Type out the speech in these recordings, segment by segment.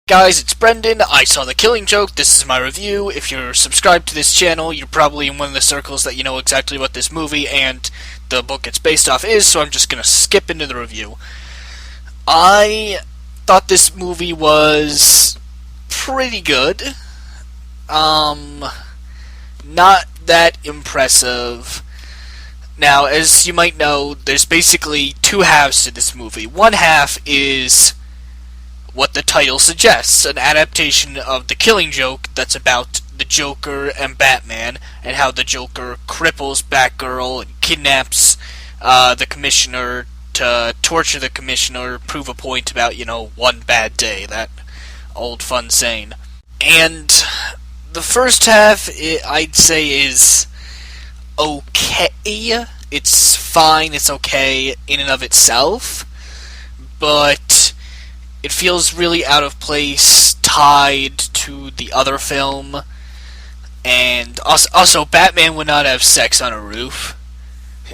guys, it's Brendan. I saw The Killing Joke. This is my review. If you're subscribed to this channel, you're probably in one of the circles that you know exactly what this movie and the book it's based off is, so I'm just going to skip into the review. I thought this movie was pretty good. Not that impressive. Now, as you might know, there's basically two halves to this movie. One half is what the title suggests, an adaptation of The Killing Joke that's about the Joker and Batman, and how the Joker cripples Batgirl and kidnaps the Commissioner to torture the Commissioner, prove a point about, one bad day, that old fun saying. And the first half, I'd say, is okay. It's fine, it's okay in and of itself, but it feels really out of place tied to the other film. And also Batman would not have sex on a roof.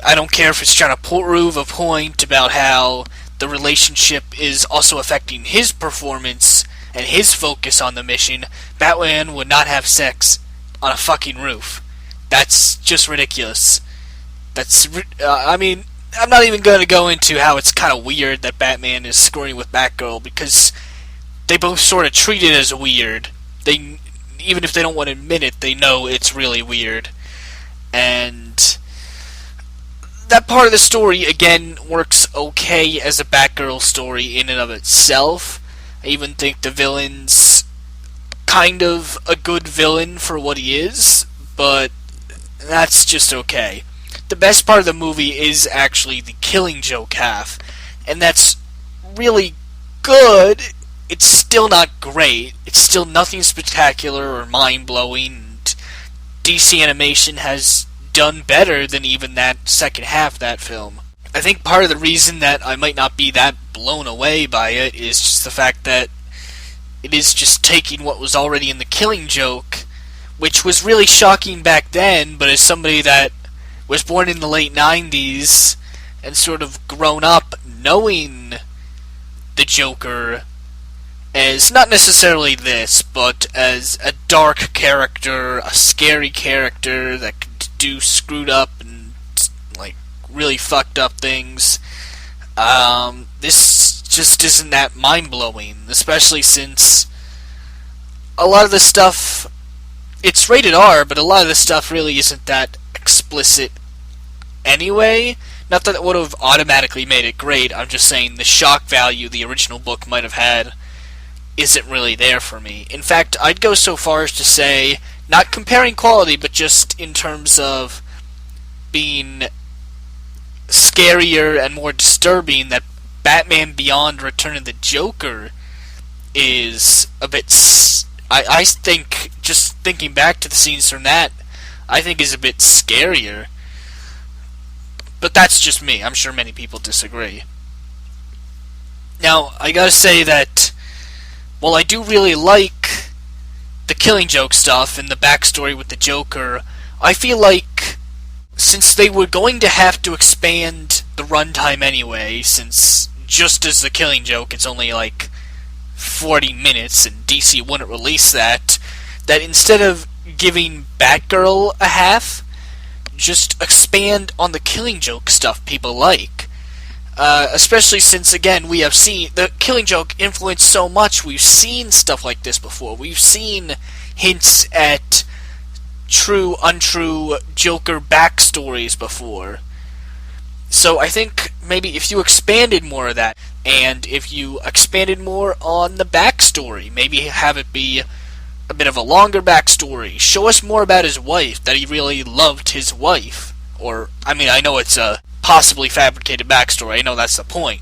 I don't care if it's trying to prove a point about how the relationship is also affecting his performance and his focus on the mission. Batman would not have sex on a fucking roof. That's just ridiculous. I'm not even going to go into how it's kind of weird that Batman is screwing with Batgirl, because they both sort of treat it as weird. Even if they don't want to admit it, they know it's really weird. And that part of the story, again, works okay as a Batgirl story in and of itself. I even think the villain's kind of a good villain for what he is, but that's just okay. The best part of the movie is actually the Killing Joke half, and that's really good. It's still not great. It's still nothing spectacular or mind-blowing, and DC Animation has done better than even that second half of that film. I think part of the reason that I might not be that blown away by it is just the fact that it is just taking what was already in The Killing Joke, which was really shocking back then, but as somebody that was born in the late 90s and sort of grown up knowing the Joker as not necessarily this, but as a dark character, a scary character that could do screwed up and really fucked up things. This just isn't that mind-blowing, especially since a lot of the stuff, it's rated R, but a lot of the stuff really isn't that explicit anyway. Not that it would have automatically made it great, I'm just saying the shock value the original book might have had isn't really there for me. In fact, I'd go so far as to say, not comparing quality, but just in terms of being scarier and more disturbing, that Batman Beyond Return of the Joker is a bit... I think, just thinking back to the scenes from that, I think is a bit scarier. But that's just me. I'm sure many people disagree. Now, I gotta say that while I do really like the Killing Joke stuff and the backstory with the Joker, I feel like since they were going to have to expand the runtime anyway, since just as the Killing Joke it's only 40 minutes and DC wouldn't release that instead of giving Batgirl a half, just expand on the Killing Joke stuff people like. Especially since, again, we have seen the Killing Joke influenced so much. We've seen stuff like this before. We've seen hints at true, untrue Joker backstories before. So I think maybe if you expanded more of that, and if you expanded more on the backstory, maybe have it be a bit of a longer backstory, show us more about his wife, that he really loved his wife. Or, I know it's a possibly fabricated backstory, I know that's the point.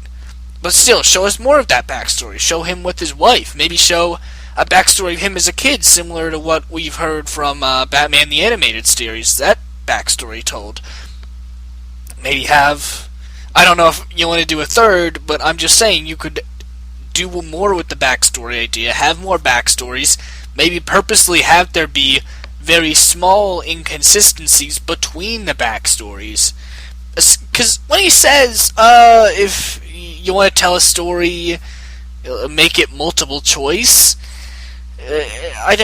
But still, show us more of that backstory. Show him with his wife. Maybe show a backstory of him as a kid, similar to what we've heard from Batman the Animated Series, that backstory told. Maybe have... I don't know if you want to do a third, but I'm just saying you could do more with the backstory idea, have more backstories, maybe purposely have there be very small inconsistencies between the backstories. Because when he says, if you want to tell a story make it multiple choice. I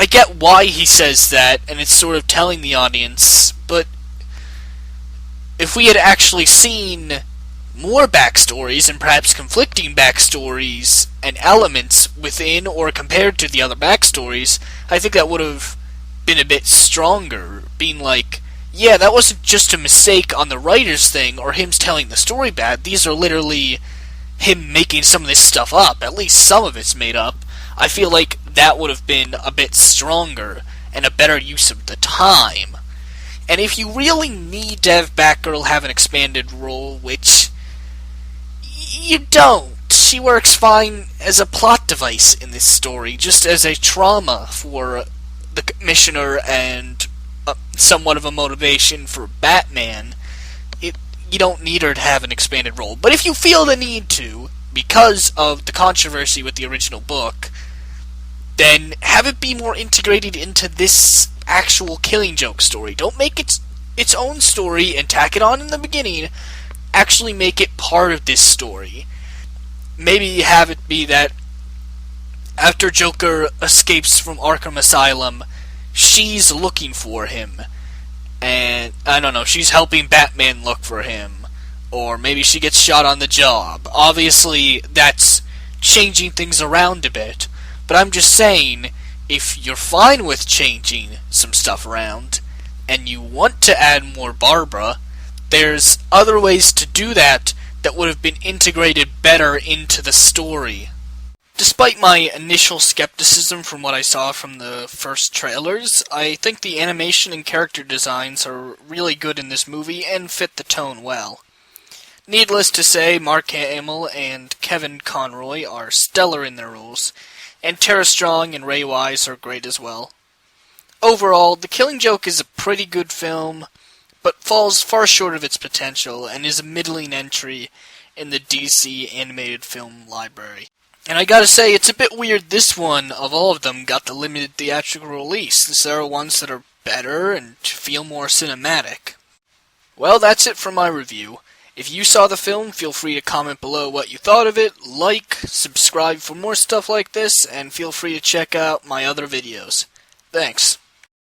get why he says that, and it's sort of telling the audience, but if we had actually seen more backstories, and perhaps conflicting backstories and elements within or compared to the other backstories, I think that would have been a bit stronger, being like, yeah, that wasn't just a mistake on the writer's thing, or him telling the story bad, these are literally him making some of this stuff up, at least some of it's made up. I feel like that would have been a bit stronger, and a better use of the time. And if you really need to have Batgirl have an expanded role, which you don't, she works fine as a plot device in this story, just as a trauma for the Commissioner and somewhat of a motivation for Batman. You don't need her to have an expanded role. But if you feel the need to, because of the controversy with the original book, then have it be more integrated into this actual Killing Joke story. Don't make it its own story and tack it on in the beginning. Actually make it part of this story. Maybe have it be that after Joker escapes from Arkham Asylum, she's looking for him. And, I don't know, she's helping Batman look for him. Or maybe she gets shot on the job. Obviously, that's changing things around a bit. But I'm just saying, if you're fine with changing some stuff around, and you want to add more Barbara, there's other ways to do that that would have been integrated better into the story. Despite my initial skepticism from what I saw from the first trailers, I think the animation and character designs are really good in this movie and fit the tone well. Needless to say, Mark Hamill and Kevin Conroy are stellar in their roles, and Tara Strong and Ray Wise are great as well. Overall, The Killing Joke is a pretty good film, but falls far short of its potential and is a middling entry in the DC animated film library. And I gotta say, it's a bit weird this one, of all of them, got the limited theatrical release, since there are ones that are better and feel more cinematic. Well, that's it for my review. If you saw the film, feel free to comment below what you thought of it, like, subscribe for more stuff like this, and feel free to check out my other videos. Thanks.